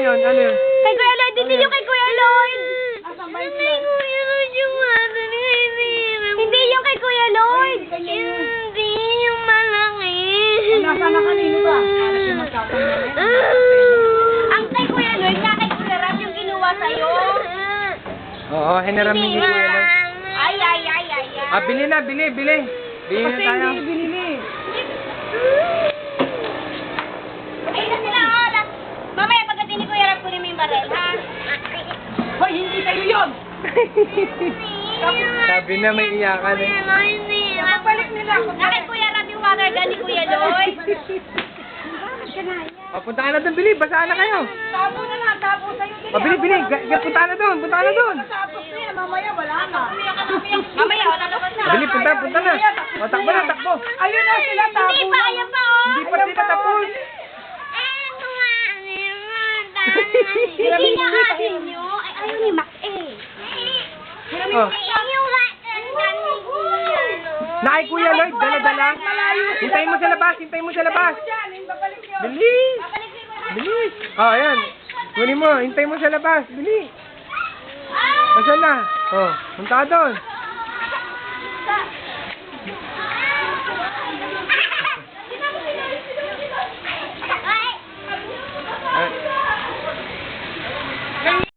yun? Ano yun? Kay Kuya Lloyd, hindi yung kay Kuya Lloyd. Asan ba yun? Hindi yung kay Kuya Lloyd. Hindi yung malaki. Nasa na kanino ba? Ang kay Kuya Lloyd, na kay Kuya Ram yung kinuha sa'yo. Oo, hinaramin ni Kuya Lloyd. Ay. Ah, bili na, bili. Bili na Kasi tayo. hindi binili. Ay, na sila, oh. Mamaya, pagdating ni Kuya Ram, kunin mo yung barel, ha? Hoy, hindi kayo yun! Sabi na may iyakan eh. Kapabalik nila. Nakit Kuya Ram yung water gun ni Kuya Lloyd. Oh, punta ka na doon, bili. Basaan na kayo. Tabo na lang, tabo sa'yo. Oh, bili. Punta ka na doon, Tapos niya, mamaya wala na. Mamaya, wala na ba Bili, punta na. O, takbo na, takbo. Ayun na sila, tabo Hindi pa, ayan pa, oh. Hindi pa sila tapos. Hindi nga atin nyo. Ay, ayaw ni Max, eh. Oh. Nakay Kuya Lloyd, dala-dala. Hintayin mo sa labas. Diyan, yung babalik nyo. Bilis. Oh, ayan. Kunin mo, hintayin mo sa labas. Bili. Asan na? Oh, punta ka doon.